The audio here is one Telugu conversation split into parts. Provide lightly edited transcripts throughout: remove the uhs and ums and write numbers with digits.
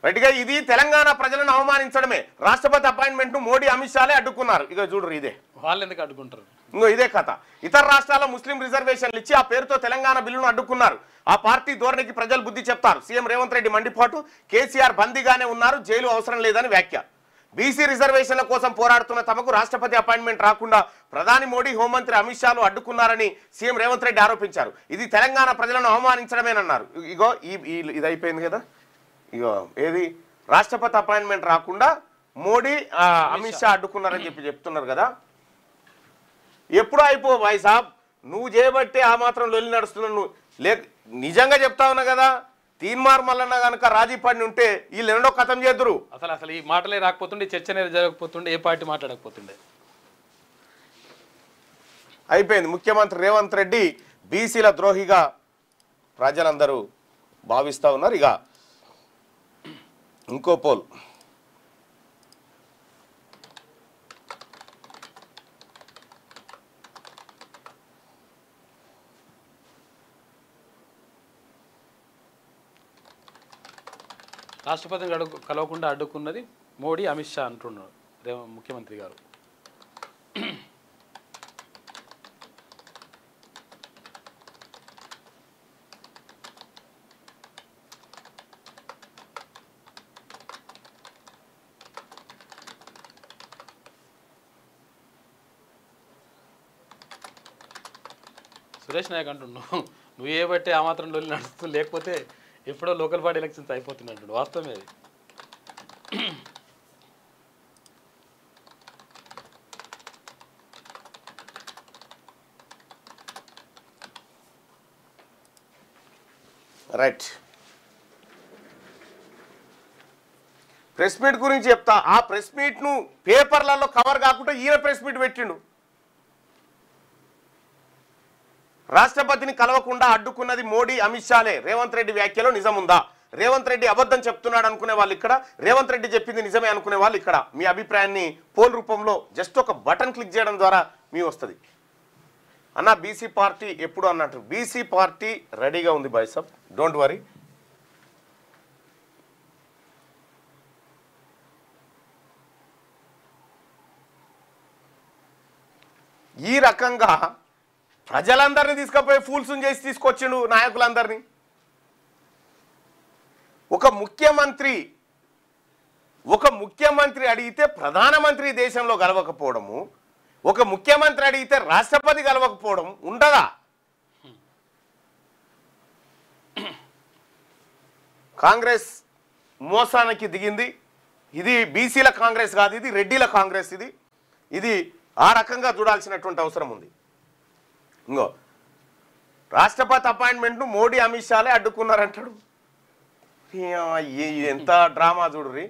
రైట్గా ఇది తెలంగాణ ప్రజలను అవమానించడమే. రాష్ట్రపతి అపాయింట్మెంట్ ను మోడీ అమిత్ షాలే అడ్డుకున్నారు. ఇక చూడరు ఇదే వాళ్ళు ఎందుకు అడ్డుకుంటారు? ఇంకో ఇదే కథ. ఇతర రాష్ట్రాల ముస్లిం రిజర్వేషన్లు ఇచ్చి ఆ పేరుతో తెలంగాణ బిల్లును అడ్డుకున్నారు. ఆ పార్టీ ధోరణికి ప్రజలు బుద్ధి చెప్తారు. సీఎం రేవంత్ రెడ్డి మండిపాటు. కేసీఆర్ బందీగానే ఉన్నారు, జైలు అవసరం లేదని వ్యాఖ్య. బీసీ రిజర్వేషన్ల కోసం పోరాడుతున్న తమకు రాష్ట్రపతి అపాయింట్మెంట్ రాకుండా ప్రధాని మోడీ, హోంమంత్రి అమిత్ షాలు అడ్డుకున్నారని సీఎం రేవంత్ రెడ్డి ఆరోపించారు. ఇది తెలంగాణ ప్రజలను అవమానించడమేనన్నారు. ఇగో ఇది అయిపోయింది కదా. ఇగో ఏది రాష్ట్రపతి అపాయింట్మెంట్ రాకుండా మోడీ అమిత్ షా అడ్డుకున్నారని చెప్తున్నారు కదా. ఎప్పుడూ అయిపో భాయ్ సాబ్, నువ్వు చేయబట్టే ఆ మాత్రం లొల్లి నడుస్తున్నావు. నువ్వు నిజంగా చెప్తా ఉన్నా కదా. తీన్మార్ మల్లన్న కనుక రాజీ పడి ఉంటే వీళ్ళు రెండో కథం చేద్దరు. అసలు ఈ మాటలే రాకపోతుండే, చర్చ అనేది జరగకపోతుండే, ఏ పార్టీ మాట్లాడకపోతుండే. అయిపోయింది. ముఖ్యమంత్రి రేవంత్ రెడ్డి బీసీల ద్రోహిగా ప్రజలందరూ భావిస్తూ ఉన్నారు. ఇక ఇంకో పోల్ రాష్ట్రపతిని కలవకుండా అడ్డుకున్నది మోడీ, అమిత్ షా అంటున్నారు ముఖ్యమంత్రి గారు. సురేష్ నాయక్ అంటున్నావు, నువ్వు ఏ బట్టి ఆ మాత్రం డొల్లి నడుస్తుంది, లేకపోతే ఎప్పుడో లోకల్ బాడీ ఎలక్షన్స్ అయిపోతున్నట్టు. వాస్తవమే అది. రైట్. ప్రెస్ మీట్ గురించి చెప్తా. ఆ ప్రెస్ మీట్ను పేపర్లలో కవర్ కాకుండా ఈయన ప్రెస్ మీట్ పెట్టిండు. రాష్ట్రపతిని కలవకుండా అడ్డుకున్నది మోడీ, అమిత్ షాలే. రేవంత్ రెడ్డి వ్యాఖ్యలో నిజముందా? రేవంత్ రెడ్డి అబద్ధం చెప్తున్నాడు అనుకునే వాళ్ళు ఇక్కడ, రేవంత్ రెడ్డి చెప్పింది నిజమే అనుకునే వాళ్ళు ఇక్కడ. మీ అభిప్రాయాన్ని పోల్ రూపంలో జస్ట్ ఒక బటన్ క్లిక్ చేయడం ద్వారా మీ వస్తుంది. అన్న బీసీ పార్టీ ఎప్పుడు అన్నట్టు బీసీ పార్టీ రెడీగా ఉంది బాయ్ సాబ్, డోంట్ వరీ. ఈ రకంగా ప్రజలందరినీ తీసుకుపోయి ఫూల్స్ చేసి తీసుకొచ్చిండు నాయకులందరినీ. ఒక ముఖ్యమంత్రి అడిగితే ప్రధానమంత్రి దేశంలో గెలవకపోవడము, ఒక ముఖ్యమంత్రి అడిగితే రాష్ట్రపతి గెలవకపోవడం ఉండదా? కాంగ్రెస్ మోసానికి దిగింది. ఇది బీసీల కాంగ్రెస్ కాదు, ఇది రెడ్డిల కాంగ్రెస్. ఇది ఆ రకంగా చూడాల్సినటువంటి అవసరం ఉంది. ఇంకో రాష్ట్రపతి అపాయింట్మెంట్ను మోడీ, అమిత్ షాలే అడ్డుకున్నారంటాడు. ఎంత డ్రామా చూడుర్రి.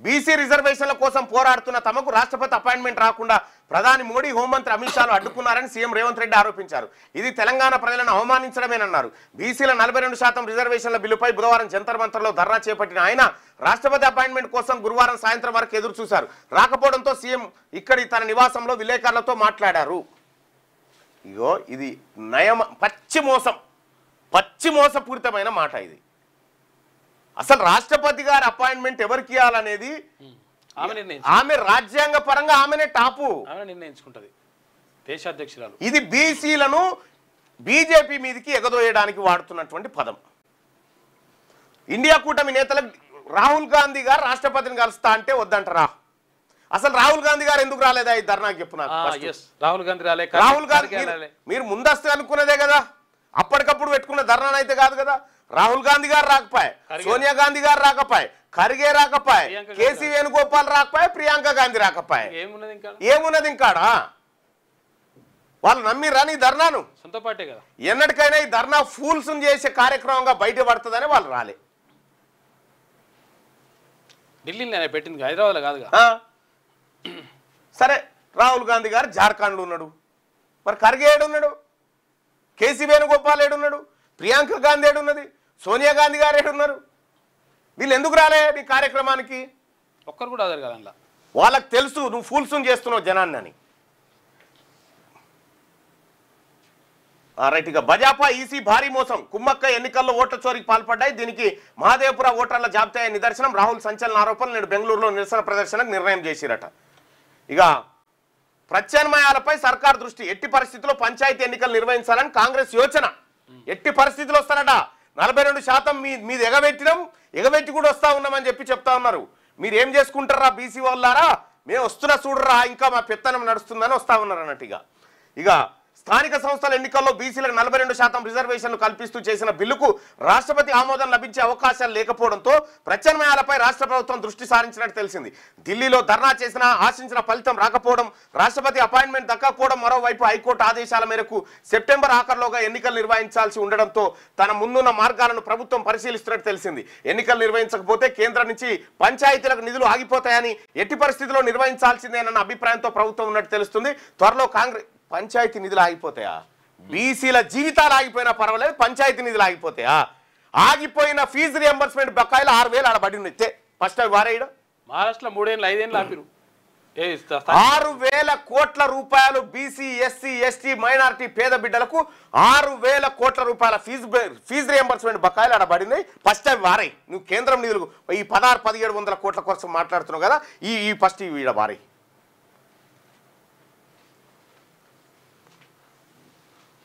బీసీ రిజర్వేషన్ల కోసం పోరాడుతున్న తమకు రాష్ట్రపతి అపాయింట్మెంట్ రాకుండా ప్రధాని మోడీ, హోంమంత్రి అమిత్ షాలు అడ్డుకున్నారని సీఎం రేవంత్ రెడ్డి ఆరోపించారు. ఇది తెలంగాణ ప్రజలను అవమానించడమేనన్నారు. బీసీల 42% రిజర్వేషన్ల బిల్లుపై బుధవారం జంతర్ మంతర్లో ధర్నా చేపట్టిన ఆయన రాష్ట్రపతి అపాయింట్మెంట్ కోసం గురువారం సాయంత్రం వరకు ఎదురు చూశారు. రాకపోవడంతో సీఎం ఇక్కడి తన నివాసంలో విలేకరులతో మాట్లాడారు. ఇగో ఇది పచ్చి మోసపూరితమైన మాట. ఇది అసలు రాష్ట్రపతి గారి అపాయింట్మెంట్ ఎవరికి ఇవ్వాలనేది ఆమె రాజ్యాంగ పరంగా ఆమెనే టాపు నిర్ణయించుకుంటది, దేశాధ్యక్షురాలు. ఇది బీసీలను బీజేపీ మీదకి ఎగదోయడానికి వాడుతున్నటువంటి పదం. ఇండియా కూటమి నేతలకు రాహుల్ గాంధీ గారు రాష్ట్రపతిని కలుస్తా అంటే వద్దంటారా? అసలు రాహుల్ గాంధీ గారు ఎందుకు రాలేదా ఈ ధర్నాకి చెప్పు నాకు. రాహుల్ గాంధీ మీరు ముందస్తు అనుకున్నదే కదా, అప్పటికప్పుడు పెట్టుకున్న ధర్నా అయితే కాదు కదా. రాహుల్ గాంధీ గారు రాకపోయే, సోనియా గాంధీ గారు రాకపోయే, ఖర్గే రాకపోయే, కేసీ వేణుగోపాల్ రాకపోయే, ప్రియాంక గాంధీ రాకపోయే. ఏమున్నది ఇంకాడా? వాళ్ళు నమ్మిరా నీ ధర్నాను? సొంత పార్టీ కదా. ఎన్నటికైనా ఈ ధర్నా ఫూల్స్ చేసే కార్యక్రమంగా బయటపడుతుందని వాళ్ళు రాలే. ఢిల్లీలో పెట్టింది, హైదరాబాద్లో కాదుగా. సరే, రాహుల్ గాంధీ గారు జార్ఖండ్లో ఉన్నాడు, మరి ఖర్గే ఏడున్నాడు, కేసీ వేణుగోపాల్ ఏడున్నాడు, ప్రియాంక గాంధీ ఏడున్నది, సోనియా గాంధీ గారు ఏడున్నారు? వీళ్ళు ఎందుకు రాలే నీ కార్యక్రమానికి? ఒక్కరు కూడా అదరు కదా. వాళ్ళకి తెలుసు నువ్వు ఫూల్స్ చేస్తున్నావు జనాన్ని అని. రైట్. ఇక భాజపా ఈసీ భారీ మోసం, కుమ్మక్క ఎన్నికల్లో ఓట్ల చోరీకి పాల్పడ్డాయి. దీనికి మహాదేవపుర ఓటర్ల జాబితా నిదర్శనం. రాహుల్ సంచలన ఆరోపణలు. నేడు బెంగళూరులో నిరసన ప్రదర్శనకు నిర్ణయం చేసిరట. ఇక ప్రత్యామ్నాయాలపై సర్కార్ దృష్టి. ఎట్టి పరిస్థితుల్లో పంచాయతీ ఎన్నికలు నిర్వహించాలని కాంగ్రెస్ యోచన. ఎట్టి పరిస్థితులు వస్తారట. 42% మీది ఎగబెట్టి కూడా వస్తా ఉన్నామని చెప్తా ఉన్నారు. మీరు ఏం చేసుకుంటారా బీసీ వాళ్ళారా, మేము వస్తున్నా చూడరా, ఇంకా మా పెత్తనం నడుస్తుందని వస్తా ఉన్నారు అన్నట్టుగా. ఇక స్థానిక సంస్థల ఎన్నికల్లో బీసీలకు 42% రిజర్వేషన్లు కల్పిస్తూ చేసిన బిల్లుకు రాష్ట్రపతి ఆమోదం లభించే అవకాశాలు లేకపోవడంతో ప్రత్యామ్నాయాలపై రాష్ట్ర ప్రభుత్వం దృష్టి సారించినట్టు తెలిసింది. ఢిల్లీలో ధర్నా చేసినా ఆశించిన ఫలితం రాకపోవడం, రాష్ట్రపతి అపాయింట్మెంట్ దక్కకపోవడం, మరోవైపు హైకోర్టు ఆదేశాల మేరకు సెప్టెంబర్ ఆఖరులోగా ఎన్నికలు నిర్వహించాల్సి ఉండడంతో తన ముందున్న మార్గాలను ప్రభుత్వం పరిశీలిస్తున్నట్టు తెలిసింది. ఎన్నికలు నిర్వహించకపోతే కేంద్రం నుంచి పంచాయతీలకు నిధులు ఆగిపోతాయని, ఎట్టి పరిస్థితుల్లో నిర్వహించాల్సిందేనన్న అభిప్రాయంతో ప్రభుత్వం ఉన్నట్టు తెలుస్తుంది. త్వరలో కాంగ్రెస్ పంచాయతీ నిధులు ఆగిపోతాయా? బీసీల జీవితాలు ఆగిపోయినా పర్వాలేదు, పంచాయతీ నిధులు ఆగిపోతాయా? ఆగిపోయిన ఫీజు రియంబర్స్మెంట్ బకాయిలు 6,000 ఆడబడి ఇస్తే ఫస్ట్ అవి వారేయడం. మహారాష్ట్రలో 3 ఏళ్ళు 5 ఏళ్ళు ఆపిరు. 6,000 కోట్ల రూపాయలు బీసీ, ఎస్సీ, ఎస్టీ, మైనారిటీ పేద బిడ్డలకు 6,000 కోట్ల రూపాయల ఫీజు రియంబర్స్మెంట్ బకాయిలు ఆడబడినాయి. ఫస్ట్ అవి వారాయి. నువ్వు కేంద్రం నిధులు ఈ 16,000-1700 కోట్ల కోసం మాట్లాడుతున్నావు కదా, ఈ ఫస్ట్ ఇవి వారాయి.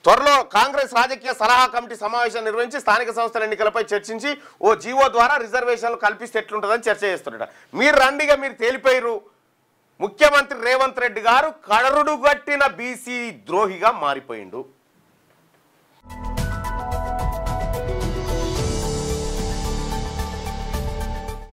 త్వరలో కాంగ్రెస్ రాజకీయ సలహా కమిటీ సమావేశం నిర్వహించి స్థానిక సంస్థల ఎన్నికలపై చర్చించి ఓ జీవో ద్వారా రిజర్వేషన్లు కల్పిస్తే ఎట్లుంటుందని చర్చ చేస్తున్నాడు. మీరు రండిగా, మీరు తేలిపోయారు. ముఖ్యమంత్రి రేవంత్ రెడ్డి గారు కడరుడు గట్టిన బీసీ ద్రోహిగా మారిపోయిండు.